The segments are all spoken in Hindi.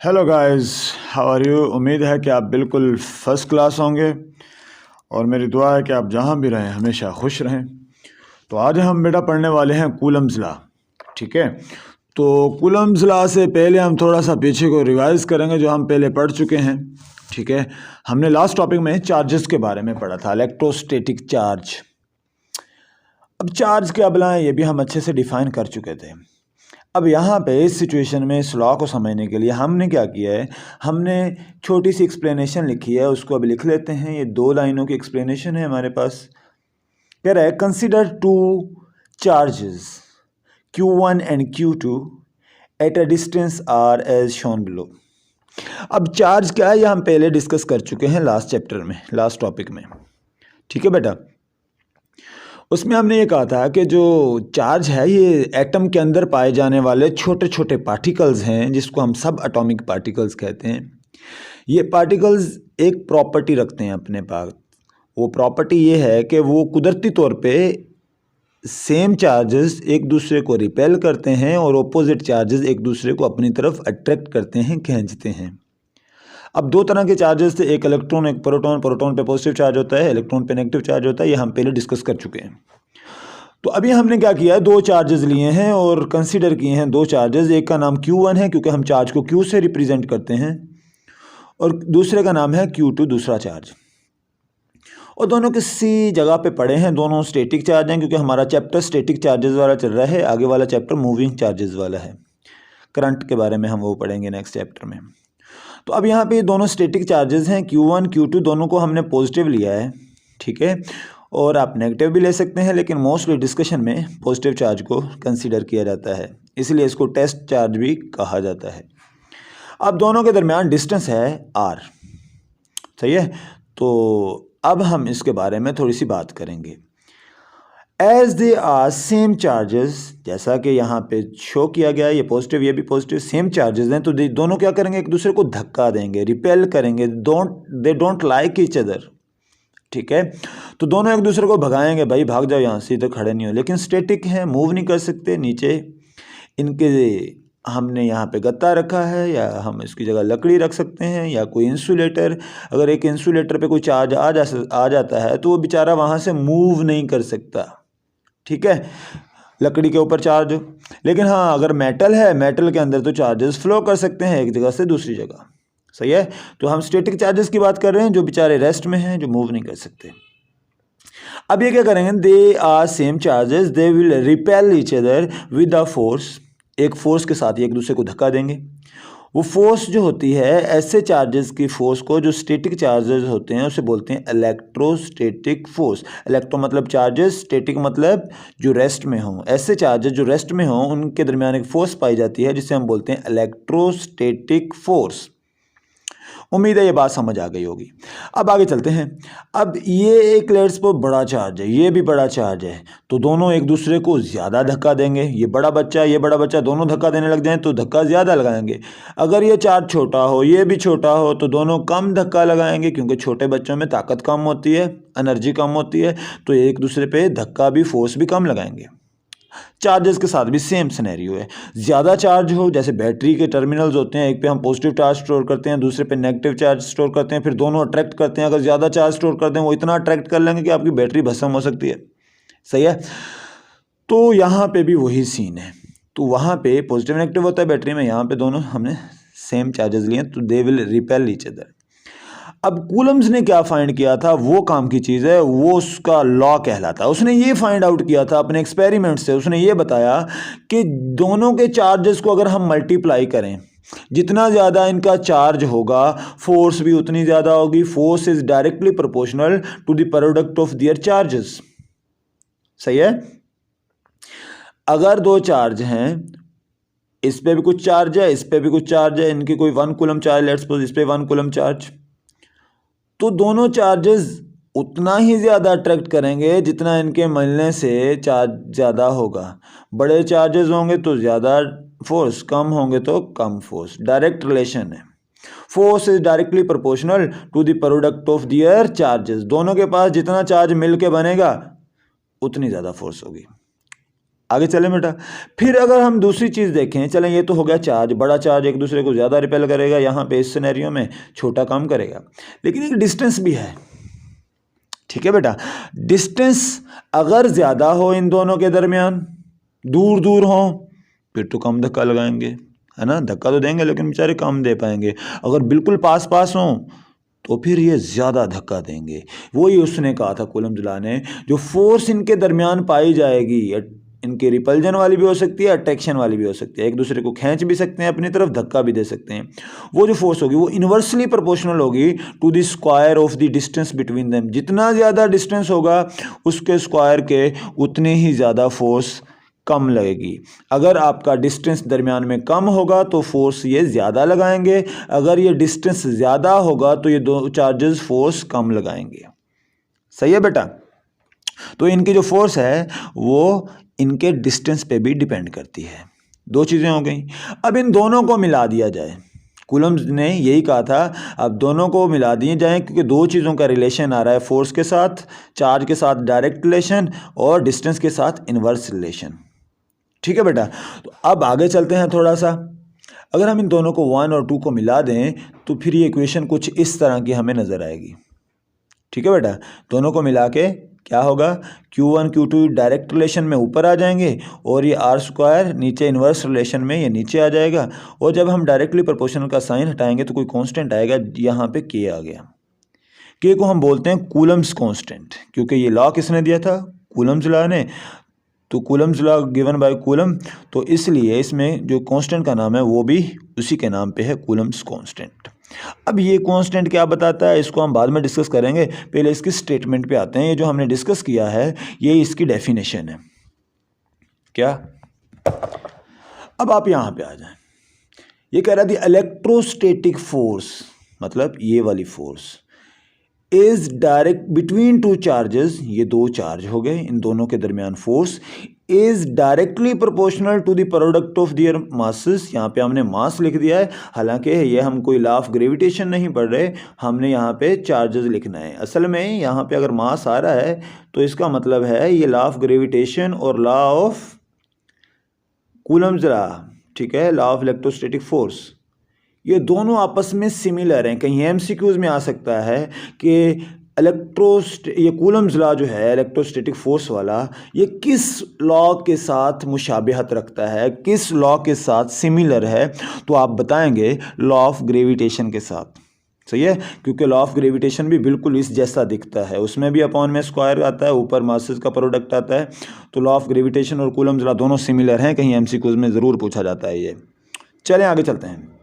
Hello guys, how are you. उम्मीद है कि आप बिल्कुल फर्स्ट क्लास होंगे और मेरी दुआ है कि आप जहाँ भी रहें हमेशा खुश रहें। तो आज हम बेटा पढ़ने वाले हैं कूलम्स लॉ। ठीक है, तो कूलम्स लॉ से पहले हम थोड़ा सा पीछे को रिवाइज करेंगे जो हम पहले पढ़ चुके हैं। ठीक है, हमने लास्ट टॉपिक में चार्जेस के बारे में पढ़ा था, इलेक्ट्रोस्टैटिक चार्ज। अब चार्ज क्या बुलाएं ये भी हम अच्छे से डिफाइन कर चुके थे। अब यहाँ पे इस सिचुएशन में इस लॉ को समझने के लिए हमने क्या किया है, हमने छोटी सी एक्सप्लेनेशन लिखी है, उसको अब लिख लेते हैं। ये 2 लाइनों की एक्सप्लेनेशन है हमारे पास। कह रहा है consider 2 charges Q1 and Q2 at a distance R as shown below. अब चार्ज क्या है ये हम पहले डिस्कस कर चुके हैं लास्ट चैप्टर में, लास्ट टॉपिक में। ठीक है बेटा, उसमें हमने ये कहा था कि जो चार्ज है ये एटम के अंदर पाए जाने वाले छोटे छोटे पार्टिकल्स हैं, जिसको हम सब एटॉमिक पार्टिकल्स कहते हैं। ये पार्टिकल्स एक प्रॉपर्टी रखते हैं अपने पास। वो प्रॉपर्टी ये है कि वो कुदरती तौर पे सेम चार्जेस एक दूसरे को रिपेल करते हैं और ऑपोजिट चार्जेस एक दूसरे को अपनी तरफ अट्रैक्ट करते हैं, खींचते हैं। अब 2 तरह के चार्जेस थे, एक इलेक्ट्रॉन एक प्रोटॉन। प्रोटॉन पे पॉजिटिव चार्ज होता है, इलेक्ट्रॉन पे नेगेटिव चार्ज होता है। ये हम पहले डिस्कस कर चुके हैं। तो अभी हमने क्या किया है, 2 चार्जेस लिए हैं और कंसीडर किए हैं 2 चार्जेस। एक का नाम Q1 है क्योंकि हम चार्ज को Q से रिप्रेजेंट करते हैं, और दूसरे का नाम है Q2, दूसरा चार्ज। और दोनों किसी जगह पे पड़े हैं, दोनों स्टैटिक चार्ज हैं क्योंकि हमारा चैप्टर स्टैटिक चार्जेस वाला चल रहा है। आगे वाला चैप्टर मूविंग चार्जेस वाला है। करंट के बारे में हम वो पढ़ेंगे नेक्स्ट चैप्टर में। तो अब यहाँ पे दोनों स्टैटिक चार्जेस हैं, Q1 Q2, दोनों को हमने पॉजिटिव लिया है। ठीक है, और आप नेगेटिव भी ले सकते हैं, लेकिन मोस्टली डिस्कशन में पॉजिटिव चार्ज को कंसीडर किया जाता है, इसलिए इसको टेस्ट चार्ज भी कहा जाता है। अब दोनों के दरमियान डिस्टेंस है R। सही है, तो अब हम इसके बारे में थोड़ी सी बात करेंगे। As they are same charges, जैसा कि यहाँ पे शो किया गया है, ये पॉजिटिव ये भी पॉजिटिव, सेम चार्जेस हैं, तो दोनों क्या करेंगे, एक दूसरे को धक्का देंगे, रिपेल करेंगे। They don't like each other. ठीक है, तो दोनों एक दूसरे को भगाएंगे, भाई भाग जाओ यहाँ से, तो खड़े नहीं हो। लेकिन स्टैटिक हैं, मूव नहीं कर सकते। नीचे इनके हमने यहाँ पे गत्ता रखा है, या हम इसकी जगह लकड़ी रख सकते हैं, या कोई इंसुलेटर। अगर एक इंसुलेटर पे कोई चार्ज आ जाता है तो वो बेचारा वहाँ से मूव नहीं कर सकता। ठीक है, लकड़ी के ऊपर चार्ज। लेकिन हाँ, अगर मेटल है, मेटल के अंदर तो चार्जेस फ्लो कर सकते हैं एक जगह से दूसरी जगह। सही है, तो हम स्टैटिक चार्जेस की बात कर रहे हैं, जो बेचारे रेस्ट में हैं, जो मूव नहीं कर सकते। अब ये क्या करेंगे, they are same charges, they will repel each other with a force. एक फोर्स के साथ ये एक दूसरे को धक्का देंगे। वो फोर्स जो होती है, ऐसे चार्जेस की फोर्स को, जो स्टैटिक चार्जेस होते हैं, उसे बोलते हैं इलेक्ट्रोस्टैटिक फोर्स। इलेक्ट्रो मतलब चार्जेस, स्टैटिक मतलब जो रेस्ट में हों। ऐसे चार्जेस जो रेस्ट में हों, उनके दरमियान एक फोर्स पाई जाती है जिसे हम बोलते हैं इलेक्ट्रोस्टैटिक फोर्स। उम्मीद है ये बात समझ आ गई होगी। अब आगे चलते हैं। अब ये एक लेट्स सपोज बड़ा चार्ज है, ये भी बड़ा चार्ज है, तो दोनों एक दूसरे को ज़्यादा धक्का देंगे। ये बड़ा बच्चा दोनों धक्का देने लग जाएं तो धक्का ज़्यादा लगाएंगे। अगर ये चार्ज छोटा हो, ये भी छोटा हो, तो दोनों कम धक्का लगाएंगे, क्योंकि छोटे बच्चों में ताकत कम होती है, एनर्जी कम होती है, तो एक दूसरे पे धक्का भी, फोर्स भी कम लगाएंगे। चार्जेस के साथ भी सेम सिनेरियो है। ज़्यादा चार्ज हो, जैसे बैटरी के टर्मिनल्स होते हैं, एक पे हम पॉजिटिव चार्ज स्टोर करते हैं, दूसरे पे नेगेटिव चार्ज स्टोर करते हैं, फिर दोनों अट्रैक्ट करते हैं। अगर ज़्यादा चार्ज स्टोर करते हैं, वो इतना अट्रैक्ट कर लेंगे कि आपकी बैटरी भस्म हो सकती है। सही है, तो यहाँ पे भी वही सीन है। तो वहाँ पे पॉजिटिव नेगेटिव होता है बैटरी में, यहाँ पे दोनों हमने सेम चार्जेस लिए, तो दे विल रिपेल ईच अदर। अब कूलम्स ने क्या फाइंड किया था, वो काम की चीज़ है, वो उसका लॉ कहलाता है। उसने ये फाइंड आउट किया था अपने एक्सपेरिमेंट से। उसने ये बताया कि दोनों के चार्जेस को अगर हम मल्टीप्लाई करें, जितना ज़्यादा इनका चार्ज होगा, फोर्स भी उतनी ज़्यादा होगी। Force is directly proportional to the product of their charges. सही है, अगर 2 चार्ज हैं, इस पे भी कुछ चार्ज है, इस पे भी कुछ चार्ज है, इनकी कोई 1 कूलम चार्ज, लेट्स सपोज इस पे 1 कूलम चार्ज, तो दोनों चार्जेस उतना ही ज़्यादा अट्रैक्ट करेंगे जितना इनके मिलने से चार्ज ज़्यादा होगा। बड़े चार्जेस होंगे तो ज़्यादा फोर्स, कम होंगे तो कम फोर्स। डायरेक्ट रिलेशन है। Force is directly proportional to the product of their charges. दोनों के पास जितना चार्ज मिल के बनेगा उतनी ज़्यादा फोर्स होगी। आगे चलें बेटा। फिर अगर हम दूसरी चीज़ देखें, चलें ये तो हो गया चार्ज, बड़ा चार्ज एक दूसरे को ज़्यादा रिपेल करेगा, यहाँ पे इस सिनेरियो में छोटा कम करेगा, लेकिन एक डिस्टेंस भी है। ठीक है बेटा, डिस्टेंस अगर ज़्यादा हो इन दोनों के दरमियान, दूर दूर हो, फिर तो कम धक्का लगाएंगे, है ना, धक्का तो देंगे लेकिन बेचारे कम दे पाएंगे। अगर बिल्कुल पास पास हों तो फिर ये ज़्यादा धक्का देंगे। वही उसने कहा था कूलम्ब्स लॉ ने, जो फोर्स इनके दरमियान पाई जाएगी, इनकी रिपल्जन वाली भी हो सकती है, अट्रैक्शन वाली भी हो सकती है, एक दूसरे को खींच भी सकते हैं अपनी तरफ, धक्का भी दे सकते हैं। वो जो फोर्स होगी वो इन्वर्सली प्रोपोर्शनल होगी to the square of the distance between them. जितना ज़्यादा डिस्टेंस होगा उसके स्क्वायर के उतने ही ज़्यादा फोर्स कम लगेगी। अगर आपका डिस्टेंस दरमियान में कम होगा तो फोर्स ये ज़्यादा लगाएंगे, अगर ये डिस्टेंस ज़्यादा होगा तो ये दो चार्जेस फोर्स कम लगाएंगे। सही है बेटा। तो इनकी जो फोर्स है वो इनके डिस्टेंस पे भी डिपेंड करती है। दो चीज़ें हो गई। अब इन दोनों को मिला दिया जाए, कूलम्ब्स ने यही कहा था, अब दोनों को मिला दिए जाएं क्योंकि दो चीज़ों का रिलेशन आ रहा है, फोर्स के साथ, चार्ज के साथ डायरेक्ट रिलेशन और डिस्टेंस के साथ इन्वर्स रिलेशन। ठीक है बेटा। तो अब आगे चलते हैं थोड़ा सा। अगर हम इन दोनों को 1 और 2 को मिला दें तो फिर ये इक्वेशन कुछ इस तरह की हमें नज़र आएगी। ठीक है बेटा, दोनों को मिला के क्या होगा, Q1 Q2 डायरेक्ट रिलेशन में ऊपर आ जाएंगे और ये R स्क्वायर नीचे इन्वर्स रिलेशन में ये नीचे आ जाएगा। और जब हम डायरेक्टली प्रोपोर्शनल का साइन हटाएंगे तो कोई कांस्टेंट आएगा, यहाँ पे K आ गया। K को हम बोलते हैं कूलम्ब्स कांस्टेंट, क्योंकि ये लॉ किसने दिया था, कूलम्ब्स लॉ ने। तो Coulomb's law given by coulomb, तो इसलिए इसमें जो कांस्टेंट का नाम है वो भी उसी के नाम पे है, कूलम्ब्स कांस्टेंट। अब ये कांस्टेंट क्या बताता है इसको हम बाद में डिस्कस करेंगे, पहले इसकी स्टेटमेंट पे आते हैं। ये जो हमने डिस्कस किया है ये इसकी डेफिनेशन है। क्या, अब आप यहाँ पे आ जाएं। ये कह रहा था इलेक्ट्रोस्टैटिक फोर्स, मतलब ये वाली force is direct between two charges, ये दो चार्ज हो गए, इन दोनों के दरमियान force is directly proportional to the product of their masses. यहाँ पे हमने मास लिख दिया है, हालांकि ये हम कोई लॉ ऑफ ग्रेविटेशन नहीं पढ़ रहे, हमने यहाँ पे चार्जेस लिखना है। असल में यहाँ पे अगर मास आ रहा है तो इसका मतलब है ये लॉ ऑफ ग्रेविटेशन और लॉ ऑफ कूलम्ब्स लॉ, ठीक है, लॉ ऑफ इलेक्ट्रोस्टैटिक फोर्स, ये दोनों आपस में सिमिलर हैं। कहीं एमसीक्यूज में आ सकता है कि ये कूलम्ब्स लॉ जो है इलेक्ट्रोस्टैटिक फोर्स वाला, ये किस लॉ के साथ मुशाबिहत रखता है, किस लॉ के साथ सिमिलर है, तो आप बताएंगे लॉ ऑफ ग्रेविटेशन के साथ। सही है, क्योंकि लॉ ऑफ ग्रेविटेशन भी बिल्कुल इस जैसा दिखता है, उसमें भी अपॉन में स्क्वायर आता है, ऊपर मासेस का प्रोडक्ट आता है। तो लॉ ऑफ ग्रेविटेशन और कूलम्ब्स लॉ दोनों सिमिलर हैं, कहीं एमसीक्यूज में ज़रूर पूछा जाता है ये। चलें आगे चलते हैं।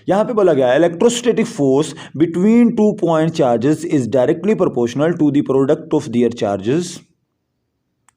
यहाँ पे बोला गया electrostatic force between 2 point charges is directly proportional to the product of their charges.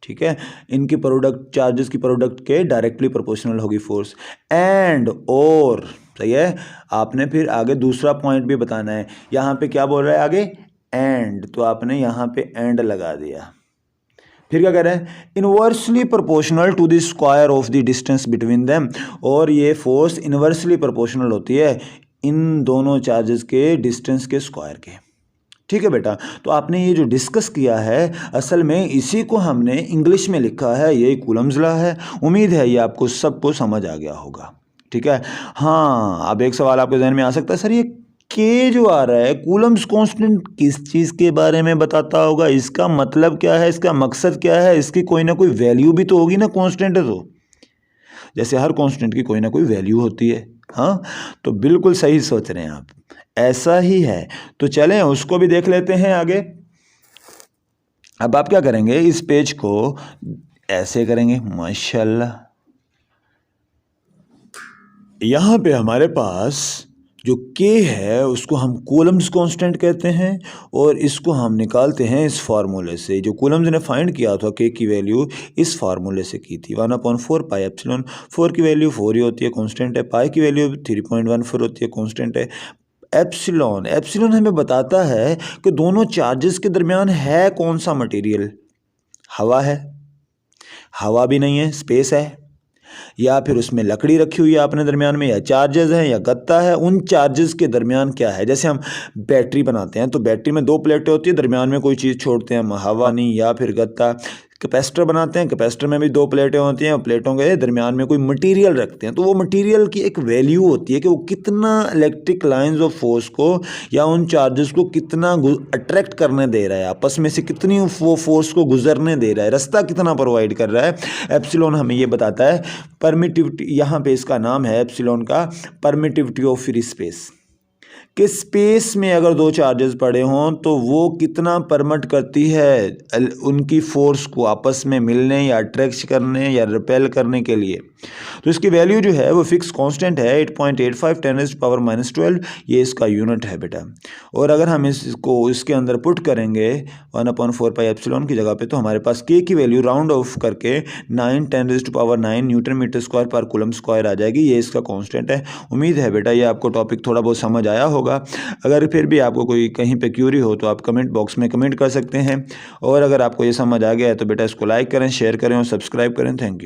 ठीक है, इनकी प्रोडक्ट, चार्जेस की प्रोडक्ट के डायरेक्टली प्रोपोर्शनल होगी फोर्स। एंड और, सही है, आपने फिर आगे दूसरा पॉइंट भी बताना है। यहाँ पे क्या बोल रहा है आगे, एंड, तो आपने यहाँ पे एंड लगा दिया। फिर क्या कह रहे हैं, inversely proportional to the square of the distance between them, और ये फोर्स इनवर्सली प्रोपोर्शनल होती है इन दोनों चार्जेस के डिस्टेंस के स्क्वायर के। ठीक है बेटा, तो आपने ये जो डिस्कस किया है असल में इसी को हमने इंग्लिश में लिखा है, यही कूलम्ब्स लॉ है। उम्मीद है ये आपको सबको समझ आ गया होगा। ठीक है, हाँ, अब एक सवाल आपके जहन में आ सकता है, सर ये के जो आ रहा है कूलम्ब्स कांस्टेंट किस चीज़ के बारे में बताता होगा, इसका मतलब क्या है, इसका मकसद क्या है, इसकी कोई ना कोई वैल्यू भी तो होगी ना, कांस्टेंट है तो, जैसे हर कांस्टेंट की कोई ना कोई वैल्यू होती है। हाँ, तो बिल्कुल सही सोच रहे हैं आप, ऐसा ही है। तो चलें उसको भी देख लेते हैं आगे। अब आप क्या करेंगे, इस पेज को ऐसे करेंगे, माशाल्लाह। यहाँ पे हमारे पास जो K है उसको हम कूलम्ब्स कांस्टेंट कहते हैं, और इसको हम निकालते हैं इस फार्मूले से, जो कूलम्ब्स ने फाइंड किया था K की वैल्यू इस फार्मूले से की थी, 1/4 पाई एप्सिलॉन। 4 की वैल्यू 4 ही होती है, कांस्टेंट है। पाई की वैल्यू 3.14 होती है, कांस्टेंट है। एप्सिलॉन हमें बताता है कि दोनों चार्जेस के दरमियान है कौन सा मटेरियल, हवा है, हवा भी नहीं है, स्पेस है, या फिर उसमें लकड़ी रखी हुई है आपने दरमियान में, या चार्जेस हैं, या गत्ता है। उन चार्जेस के दरमियान क्या है, जैसे हम बैटरी बनाते हैं तो बैटरी में 2 प्लेटें होती है, दरमियान में कोई चीज़ छोड़ते हैं हम, हवा नहीं या फिर गत्ता। कैपेसिटर बनाते हैं, कैपेसिटर में भी दो प्लेटें होती हैं और प्लेटों के दरमियान में कोई मटेरियल रखते हैं, तो वो मटेरियल की एक वैल्यू होती है कि वो कितना इलेक्ट्रिक लाइंस ऑफ फोर्स को या उन चार्जेस को कितना अट्रैक्ट करने दे रहा है, आपस में से कितनी वो फोर्स को गुजरने दे रहा है, रास्ता कितना प्रोवाइड कर रहा है। एप्सिलॉन हमें ये बताता है परमिटिविटी, यहाँ पे इसका नाम है एप्सिलॉन का परमिटिविटी ऑफ फ्री स्पेस, कि स्पेस में अगर दो चार्जेस पड़े हों तो वो कितना परमिट करती है उनकी फोर्स को आपस में मिलने या अट्रैक्ट करने या रिपेल करने के लिए। तो इसकी वैल्यू जो है वो फिक्स कांस्टेंट है 8.85 10⁻⁻12, ये इसका यूनिट है बेटा। और अगर हम इसको इसके अंदर पुट करेंगे 1/4 पाई एप्सिलॉन की जगह पे, तो हमारे पास के की वैल्यू राउंड ऑफ करके 9 10⁻⁹ न्यूटन मीटर स्क्वायर पर कूलम स्क्वायर आ जाएगी। ये इसका कांस्टेंट है। उम्मीद है बेटा ये आपको टॉपिक थोड़ा बहुत समझ आया होगा। अगर फिर भी आपको कोई कहीं पे क्यूरी हो तो आप कमेंट बॉक्स में कमेंट कर सकते हैं, और अगर आपको ये समझ आ गया है तो बेटा इसको लाइक करें, शेयर करें और सब्सक्राइब करें। Thank you.